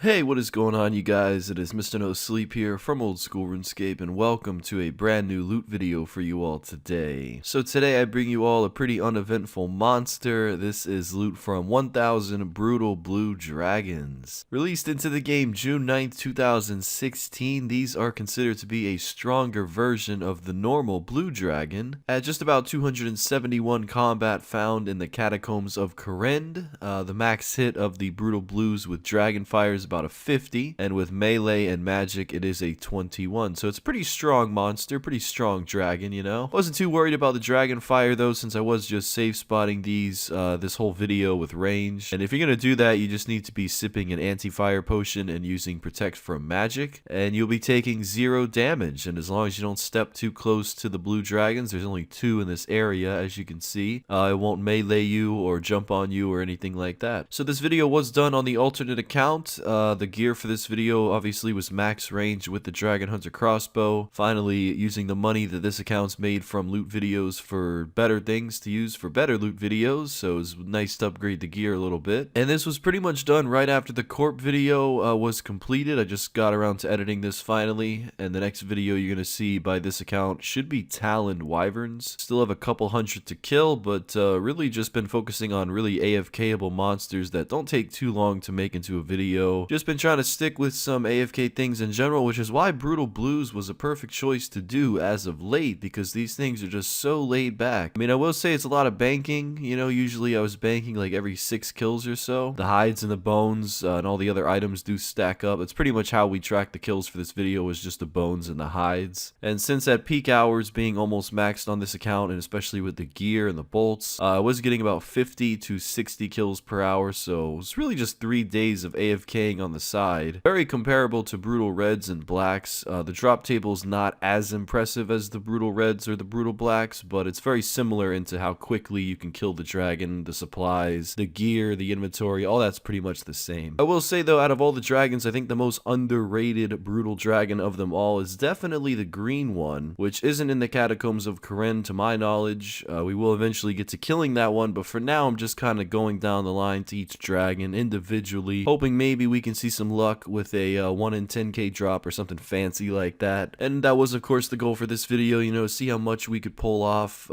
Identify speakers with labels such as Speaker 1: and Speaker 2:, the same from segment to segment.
Speaker 1: Hey, what is going on, you guys? It is Mr. No Sleep here from Old School RuneScape, and welcome to a brand new loot video for you all today. So today I bring you all a pretty uneventful monster. This is loot from 1000 Brutal Blue Dragons. Released into the game June 9th, 2016, these are considered to be a stronger version of the normal Blue Dragon. At just about 271 combat found in the Catacombs of Corsair, the max hit of the Brutal Blues with Dragonfire is about a 50, and with melee and magic it is a 21. So it's a pretty strong monster, pretty strong dragon, you know. Wasn't too worried about the dragon fire though, since I was just safe spotting these this whole video with range. And if you're gonna do that, you just need to be sipping an anti-fire potion and using protect from magic, and you'll be taking 0 damage. And as long as you don't step too close to the blue dragons, there's only 2 in this area, as you can see. It won't melee you or jump on you or anything like that. So this video was done on the alternate account. The gear for this video obviously was max range with the Dragon Hunter crossbow. Finally, using the money that this account's made from loot videos for better things to use for better loot videos, so it was nice to upgrade the gear a little bit. And this was pretty much done right after the Corp video was completed. I just got around to editing this finally, and the next video you're gonna see by this account should be Taloned Wyverns. Still have a couple hundred to kill, but really just been focusing on really AFK-able monsters that don't take too long to make into a video. Just been trying to stick with some AFK things in general, which is why Brutal Blues was a perfect choice to do as of late, because these things are just so laid back. I mean, I will say it's a lot of banking, you know. Usually I was banking like every 6 kills or so. The hides and the bones and all the other items do stack up. It's pretty much how we track the kills for this video, was just the bones and the hides. And since at peak hours being almost maxed on this account, and especially with the gear and the bolts, I was getting about 50 to 60 kills per hour, so it's really just 3 days of AFKing on the side. Very comparable to Brutal Reds and Blacks. The drop table is not as impressive as the Brutal Reds or the Brutal Blacks, but it's very similar into how quickly you can kill the dragon, the supplies, the gear, the inventory, all that's pretty much the same. I will say though, out of all the dragons, I think the most underrated Brutal Dragon of them all is definitely the green one, which isn't in the Catacombs of Corsair to my knowledge. We will eventually get to killing that one, but for now I'm just kind of going down the line to each dragon individually, hoping maybe we can see some luck with a 1 in 10k drop or something fancy like that. And that was of course the goal for this video, you know, see how much we could pull off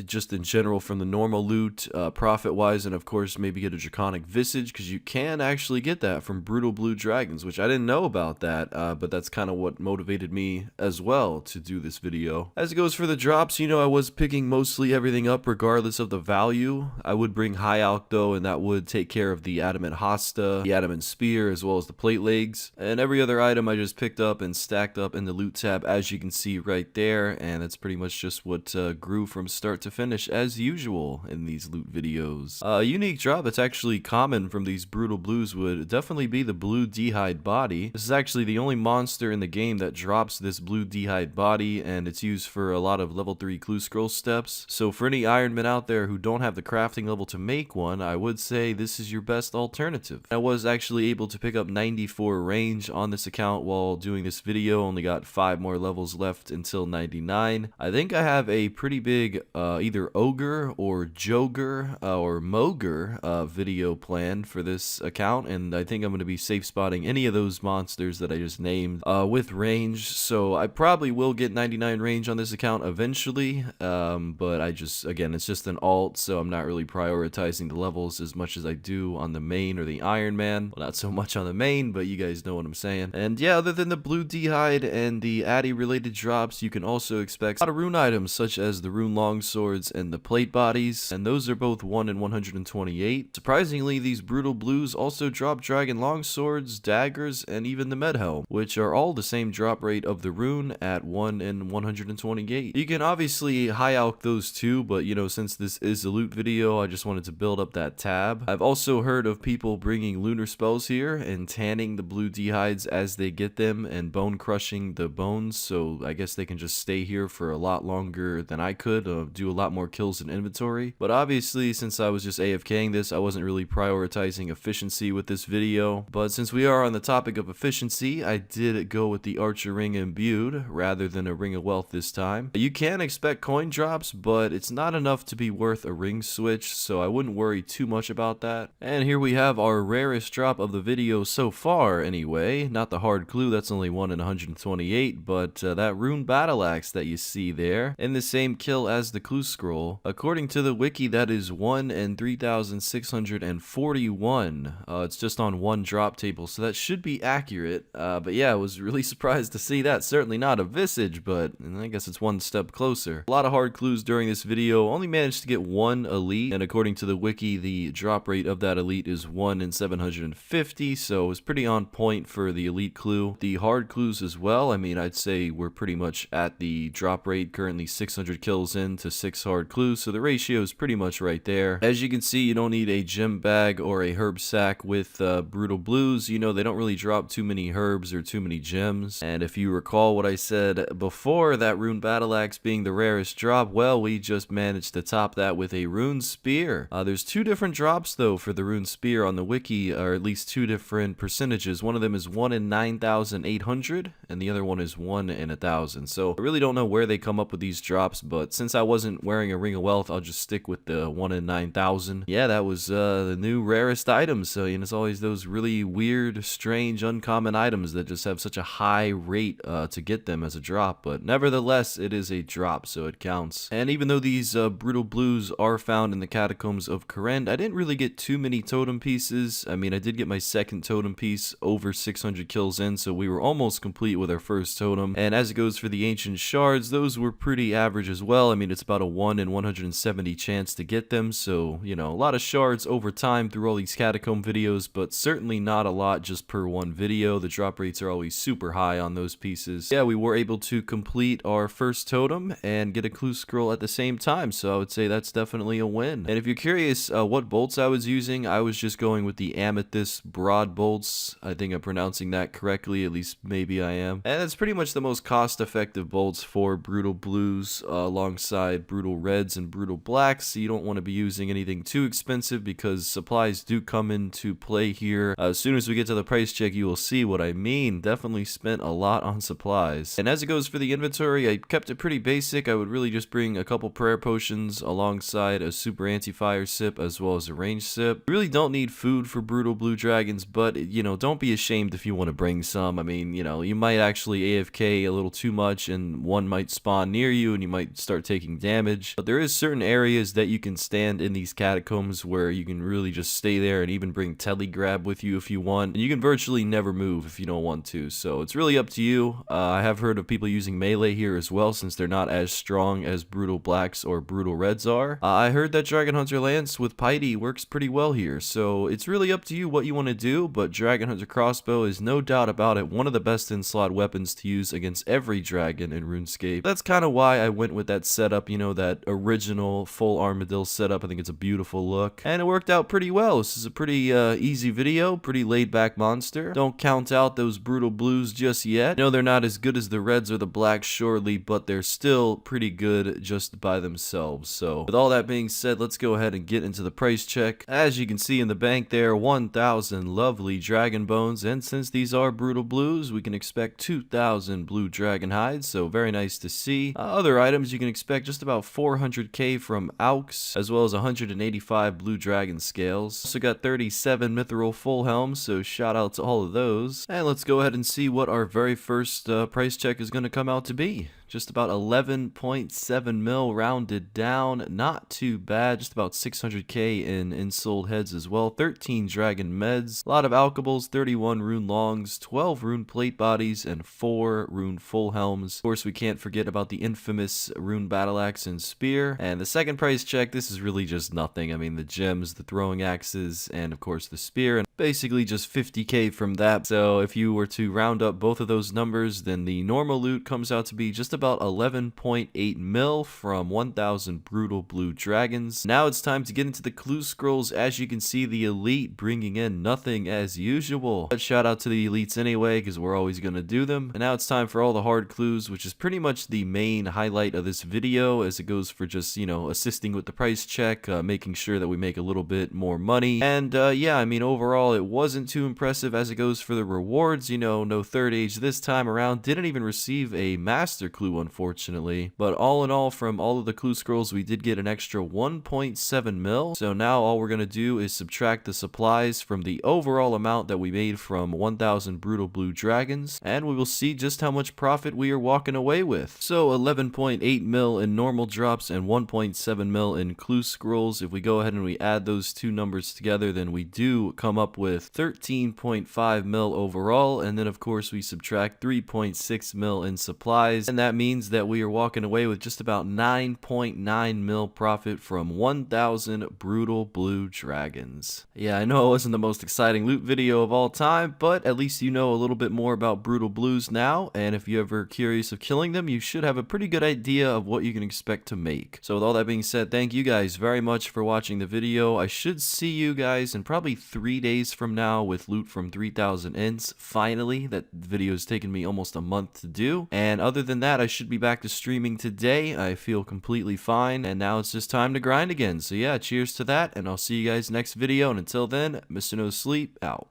Speaker 1: just in general from the normal loot, profit wise, and of course maybe get a Draconic Visage, because you can actually get that from Brutal Blue Dragons, which I didn't know about that, but that's kind of what motivated me as well to do this video. As it goes for the drops, you know, I was picking mostly everything up regardless of the value. I would bring High Alk though, and that would take care of the Adamant Hosta, the Adamant Spear, as well as the Plate Legs, and every other item I just picked up and stacked up in the loot tab, as you can see right there. And that's pretty much just what grew from start to finish as usual in these loot videos. A unique drop that's actually common from these Brutal Blues would definitely be the Blue D'hide body. This is actually the only monster in the game that drops this Blue D'hide body, and it's used for a lot of level 3 clue scroll steps. So for any Ironmen out there who don't have the crafting level to make one, I would say this is your best alternative. I was actually able to pick up 94 range on this account while doing this video. Only got 5 more levels left until 99. I think I have a pretty big either ogre or joger or mogre video planned for this account, and I think I'm going to be safe spotting any of those monsters that I just named with range. So I probably will get 99 range on this account eventually, but I just, again, it's just an alt, so I'm not really prioritizing the levels as much as I do on the main or the Iron Man. Well, not so much on the main, but you guys know what I'm saying. And yeah, other than the Blue D'hide and the Addy related drops, you can also expect a lot of rune items such as the rune longswords and the plate bodies, and those are both 1 in 128. Surprisingly, these Brutal Blues also drop dragon longswords, daggers, and even the medhelm, which are all the same drop rate of the rune at 1 in 128. You can obviously high alk those too, but you know, since this is a loot video, I just wanted to build up that tab. I've also heard of people bringing lunar spells here and tanning the Blue D'hides as they get them and bone crushing the bones, so I guess they can just stay here for a lot longer than I could, do a lot more kills in inventory. But obviously, since I was just AFKing this, I wasn't really prioritizing efficiency with this video. But since we are on the topic of efficiency, I did go with the Archer Ring Imbued rather than a Ring of Wealth this time. You can expect coin drops, but it's not enough to be worth a ring switch, so I wouldn't worry too much about that. And here we have our rarest drop of the video so far anyway. Not the hard clue, that's only 1 in 128, but that rune battle axe that you see there in the same kill as the clue scroll. According to the wiki, that is 1 in 3,641. It's just on one drop table, so that should be accurate. But yeah, I was really surprised to see that. Certainly not a visage, but I guess it's one step closer. A lot of hard clues during this video. Only managed to get one elite, and according to the wiki, the drop rate of that elite is 1 in 750, so it was pretty on point for the elite clue. The hard clues as well, I mean, I'd say we're pretty much at the drop rate, currently 600 kills in to 6 hard clues, so the ratio is pretty much right there. As you can see, you don't need a gem bag or a herb sack with brutal blues. You know, they don't really drop too many herbs or too many gems, and if you recall what I said before, that rune battle axe being the rarest drop, well, we just managed to top that with a rune spear. There's 2 different drops though for the rune spear on the wiki, or at least 2 different percentages. One of them is 1 in 9,800 and the other one is 1 in 1,000. So I really don't know where they come up with these drops, but since I wasn't wearing a ring of wealth, I'll just stick with the 1 in 9,000. Yeah, that was the new rarest item. So you know, it's always those really weird, strange, uncommon items that just have such a high rate to get them as a drop, but nevertheless it is a drop, so it counts. And even though these brutal blues are found in the catacombs of Kourend, I didn't really get too many totem pieces. I mean, I did get my second totem piece over 600 kills in, so we were almost complete with our first totem. And as it goes for the ancient shards, those were pretty average as well. I mean, it's about a 1 in 170 chance to get them, so you know, a lot of shards over time through all these catacomb videos, but certainly not a lot just per one video. The drop rates are always super high on those pieces. Yeah, we were able to complete our first totem and get a clue scroll at the same time, so I would say that's definitely a win. And if you're curious what bolts I was using, I was just going with the amethyst broad bolts. I think I'm pronouncing that correctly, at least maybe I am. And it's pretty much the most cost-effective bolts for brutal blues alongside brutal reds and brutal blacks. So you don't want to be using anything too expensive because supplies do come into play here. As soon as we get to the price check, you will see what I mean. Definitely spent a lot on supplies. And as it goes for the inventory, I kept it pretty basic. I would really just bring a couple prayer potions alongside a super anti-fire sip as well as a range sip. You really don't need food for brutal blue dragons, but you know, don't be ashamed if you want to bring some. I mean, you know, you might actually AFK a little too much and one might spawn near you and you might start taking damage. But there is certain areas that you can stand in these catacombs where you can really just stay there and even bring telegrab with you if you want. And you can virtually never move if you don't want to. So it's really up to you. I have heard of people using melee here as well since they're not as strong as brutal blacks or brutal reds are. I heard that Dragon Hunter Lance with Piety works pretty well here. So it's really up to you what you want to do, but Dragon Hunter Crossbow is no doubt about it one of the best in-slot weapons to use against every dragon in RuneScape. That's kind of why I went with that setup, you know, that original full armadillo setup. I think it's a beautiful look and it worked out pretty well. This is a pretty easy video, pretty laid back monster. Don't count out those brutal blues just yet. No, they're not as good as the reds or the blacks surely, but they're still pretty good just by themselves. So with all that being said, let's go ahead and get into the price check. As you can see in the bank there, 1,000 lovely dragon bones, and since these are brutal blues, we can expect 2,000 blue dragon hides, so very nice to see. Other items you can expect just about 400k from Aux, as well as 185 blue dragon scales. Also got 37 mithril full helms, so shout out to all of those. And let's go ahead and see what our very first price check is going to come out to be. Just about 11.7 mil rounded down, not too bad. Just about 600k in insold heads as well. 13 dragon meds, a lot of alchables, 31 rune longs, 12 rune plate bodies, and 4 rune full helms. Of course, we can't forget about the infamous rune battle axe and spear. And the second price check, this is really just nothing. I mean, the gems, the throwing axes, and of course the spear, and basically just 50k from that. So if you were to round up both of those numbers, then the normal loot comes out to be just about 11.8 mil from 1,000 brutal blue dragons. Now it's time to get into the clue scrolls. As you can see, the elite bringing in nothing as usual. But shout out to the elites anyway, because we're always going to do them. And now it's time for all the hard clues, which is pretty much the main highlight of this video, as it goes for just, you know, assisting with the price check, making sure that we make a little bit more money. And yeah, I mean, overall, overall it wasn't too impressive. As it goes for the rewards, you know, no third age this time around. Didn't even receive a master clue, unfortunately. But all in all, from all of the clue scrolls, we did get an extra 1.7 mil. So now all we're going to do is subtract the supplies from the overall amount that we made from 1,000 brutal blue dragons, and we will see just how much profit we are walking away with. So 11.8 mil in normal drops and 1.7 mil in clue scrolls. If we go ahead and we add those two numbers together, then we do come up with 13.5 mil overall, and then of course we subtract 3.6 mil in supplies, and that means that we are walking away with just about 9.9 mil profit from 1,000 brutal blue dragons. Yeah, I know it wasn't the most exciting loot video of all time, but at least you know a little bit more about brutal blues now, and if you're ever curious of killing them, you should have a pretty good idea of what you can expect to make. So with all that being said, thank you guys very much for watching the video. I should see you guys in probably 3 days from now with loot from 3,000 ints. Finally, that video has taken me almost a month to do, and other than that, I should be back to streaming today. I feel completely fine, and now it's just time to grind again. So yeah, cheers to that, and I'll see you guys next video, and until then, Mr. No Sleep out.